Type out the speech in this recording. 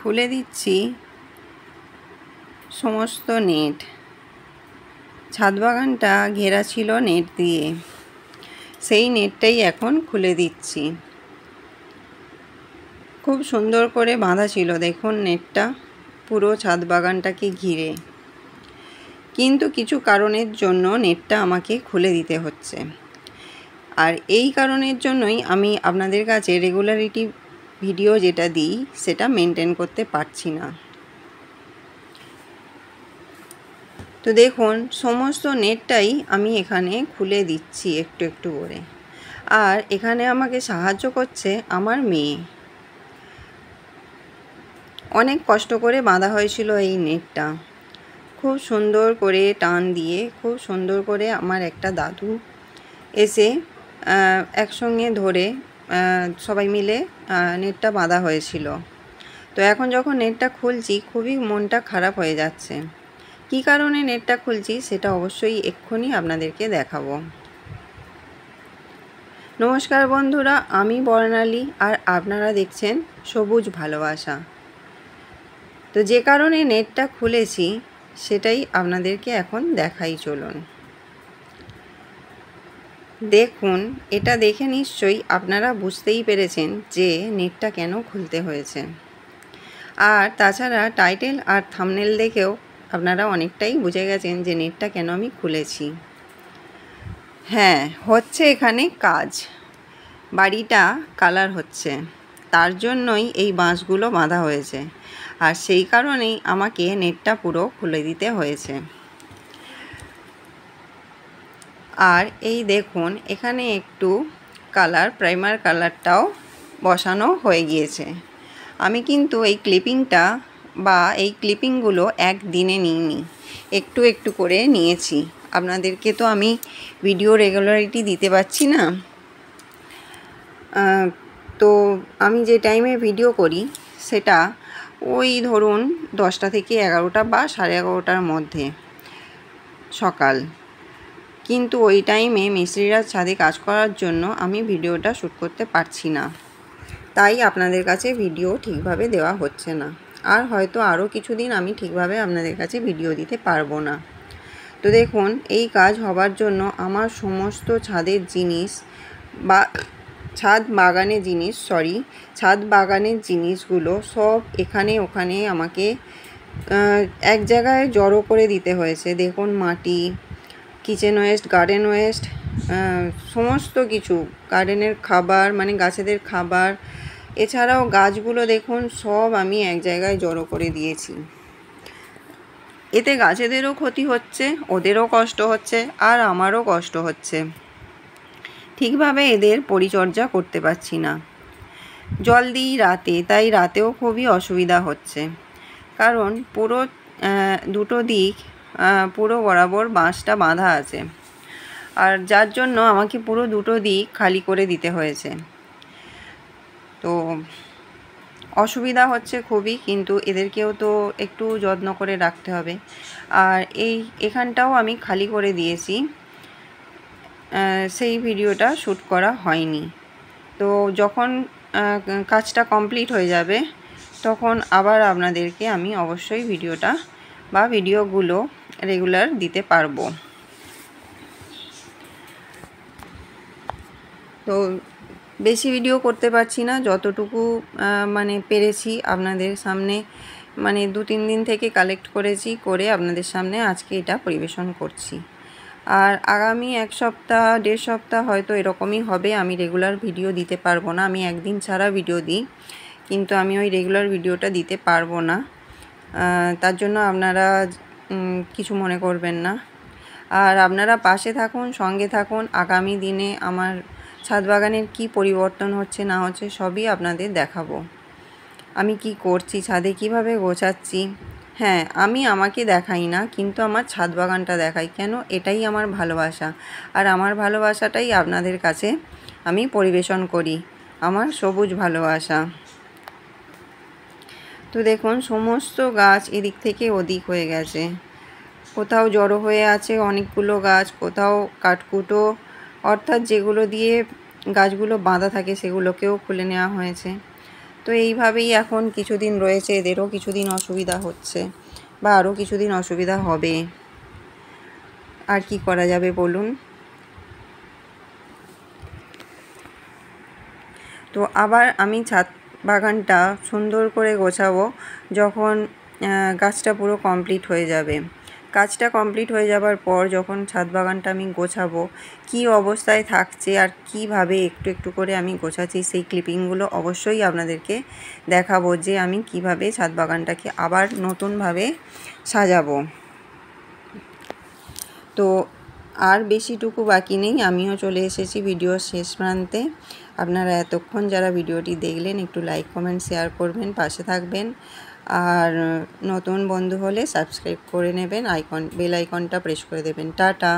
খুলে দিচ্ছি সমস্ত নেট। ছাদ বাগানটা ঘেরা ছিল নেট দিয়ে, সেই নেটটাই এখন খুলে দিচ্ছি। খুব সুন্দর করে বাঁধা ছিল, দেখুন নেটটা পুরো ছাদ বাগানটাকে ঘিরে। কিন্তু কিছু কারণের জন্য নেটটা আমাকে খুলে দিতে হচ্ছে, আর এই কারণের জন্যই আমি আপনাদের কাছে রেগুলারিটি ভিডিও যেটা দিই সেটা মেনটেন করতে পারছি না। তো দেখুন সমস্ত নেটটাই আমি এখানে খুলে দিচ্ছি একটু একটু করে। আর এখানে আমাকে সাহায্য করছে আমার মেয়ে। অনেক কষ্ট করে বাঁধা হয়েছিল এই নেটটা, খুব সুন্দর করে টান দিয়ে খুব সুন্দর করে আমার একটা দাদু এসে একসঙ্গে ধরে সবাই মিলে নেটটা বাঁধা হয়েছিল। তো এখন যখন নেটটা খুলছি খুবই মনটা খারাপ হয়ে যাচ্ছে। কী কারণে নেটটা খুলছি সেটা অবশ্যই এক্ষুনি আপনাদেরকে দেখাবো। নমস্কার বন্ধুরা, আমি বর্ণালী আর আপনারা দেখছেন সবুজ ভালোবাসা। তো যে কারণে নেটটা খুলেছি সেটাই আপনাদেরকে এখন দেখাই, চলুন দেখুন। এটা দেখে নিশ্চয়ই আপনারা বুঝতেই পেরেছেন যে নেটটা কেন খুলতে হয়েছে। আর তাছাড়া টাইটেল আর থাম্বনেল দেখেও আপনারা অনেকটাই বুঝে গেছেন যে নেটটা কেন আমি খুলেছি। হ্যাঁ, হচ্ছে এখানে কাজ, বাড়িটা কালার হচ্ছে, তার জন্যই এই বাঁশগুলো বাঁধা হয়েছে। আর সেই কারণেই আমাকে নেটটা পুরো খুলে দিতে হয়েছে। আর এই দেখুন এখানে একটু প্রাইমার কালারটাও বসানো হয়ে গিয়েছে। আমি কিন্তু এই ক্লিপিংটা বা এই ক্লিপিংগুলো একদিনে নিইনি, একটু একটু করে নিয়েছি। আপনাদেরকে তো আমি ভিডিও রেগুলারিটি দিতে পারছি না। তো আমি যে টাইমে ভিডিও করি সেটা ওই ধরুন 10টা থেকে 11টা বা 11:30টার মধ্যে সকাল। কিন্তু ওই টাইমে মিস্ত্রিরা ছাদে কাজ করার জন্য আমি ভিডিওটা শ্যুট করতে পারছি না, তাই আপনাদের কাছে ভিডিও ঠিকভাবে দেওয়া হচ্ছে না। আর হয়তো আরও কিছুদিন আমি ঠিকভাবে আপনাদের কাছে ভিডিও দিতে পারবো না। তো দেখুন এই কাজ হবার জন্য আমার সমস্ত ছাদের জিনিস বা ছাদ বাগানের জিনিসগুলো সব এখানে ওখানে আমাকে এক জায়গায় জড়ো করে দিতে হয়েছে। দেখুন মাটি, কিচেন ওয়েস্ট, গার্ডেন ওয়েস্ট, সমস্ত কিছু, গার্ডেনের খাবার মানে গাছেদের খাবার, এছাড়াও গাছগুলো দেখুন সব আমি এক জায়গায় জড়ো করে দিয়েছি। এতে গাছেদেরও ক্ষতি হচ্ছে, ওদেরও কষ্ট হচ্ছে, আর আমারও কষ্ট হচ্ছে। ঠিকভাবে এদের পরিচর্যা করতে পারছি না। জল দিই রাতে, তাই রাতেও খুবই অসুবিধা হচ্ছে, কারণ পুরো দুটো দিক পুরো বরাবর বাঁশটা বাঁধা আছে, আর যার জন্য আমাকে পুরো দুটো দিক খালি করে দিতে হয়েছে। তো অসুবিধা হচ্ছে খুবই, কিন্তু এদেরকেও তো একটু যত্ন করে রাখতে হবে। আর এখানটাও আমি খালি করে দিয়েছি, সেই ভিডিওটা শ্যুট করা হয়নি। তো যখন কাজটা কমপ্লিট হয়ে যাবে তখন আবার আপনাদেরকে আমি অবশ্যই ভিডিওগুলো রেগুলার দিতে পারবো। তো বেশি ভিডিও করতে পারছি না, যতটুকু মানে পেরেছি আপনাদের সামনে, মানে 2-3 দিন থেকে কালেক্ট করেছি, করে আপনাদের সামনে আজকে এটা পরিবেশন করছি। আর আগামী 1 সপ্তাহ 1.5 সপ্তাহ হয়তো এরকমই হবে, আমি রেগুলার ভিডিও দিতে পারবো না। আমি একদিন ছাড়া ভিডিও দিই, কিন্তু আমি ওই রেগুলার ভিডিওটা দিতে পারবো না। তার জন্য আপনারা কিছু মনে করবেন না। আর আপনারা পাশে থাকুন, সঙ্গে থাকুন। আগামী দিনে আমার ছাদ বাগানের কী পরিবর্তন হচ্ছে না হচ্ছে সবই আপনাদের দেখাবো। আমি কি করছি, ছাদে কিভাবে গোছাচ্ছি। হ্যাঁ, আমি আমাকে দেখাই না, কিন্তু আমার ছাদ বাগানটা দেখাই। কেন? এটাই আমার ভালোবাসা, আর আমার ভালোবাসাটাই আপনাদের কাছে আমি পরিবেশন করি, আমার সবুজ ভালোবাসা। তো দেখুন সমস্ত গাছ এদিক থেকে ওদিক হয়ে গেছে, কোথাও জড়ো হয়ে আছে অনেকগুলো গাছ, কোথাও কাঠকুটো অর্থাৎ যেগুলো দিয়ে গাছগুলো বাঁধা থাকে সেগুলোকেও খুলে নেওয়া হয়েছে। তো এইভাবেই এখন কিছুদিন রয়েছে, এদেরও কিছুদিন অসুবিধা হচ্ছে বা আরও কিছুদিন অসুবিধা হবে, আর কি করা যাবে বলুন। তো আবার আমি ছাদ বাগানটা সুন্দর করে গোছাবো যখন গাছটা পুরো কমপ্লিট হয়ে যাবে। কাজটা কমপ্লিট হয়ে যাবার পর যখন ছাদ বাগানটা আমি গোছাবো, কী অবস্থায় থাকছে আর কিভাবে একটু একটু করে আমি গোছাচ্ছি, সেই ক্লিপিংগুলো অবশ্যই আপনাদেরকে দেখাবো যে আমি কিভাবে ছাদ বাগানটাকে আবার নতুনভাবে সাজাবো। তো আর বেশিটুকু বাকি নেই, আমিও চলে এসেছি ভিডিওর শেষ প্রান্তে। আপনারা এতক্ষণ যারা ভিডিওটি দেখলেন একটু লাইক কমেন্ট শেয়ার করবেন, পাশে থাকবেন, আর নতুন বন্ধু হলে সাবস্ক্রাইব করে নেবেন, বেল আইকনটা প্রেস করে দেবেন। টাটা।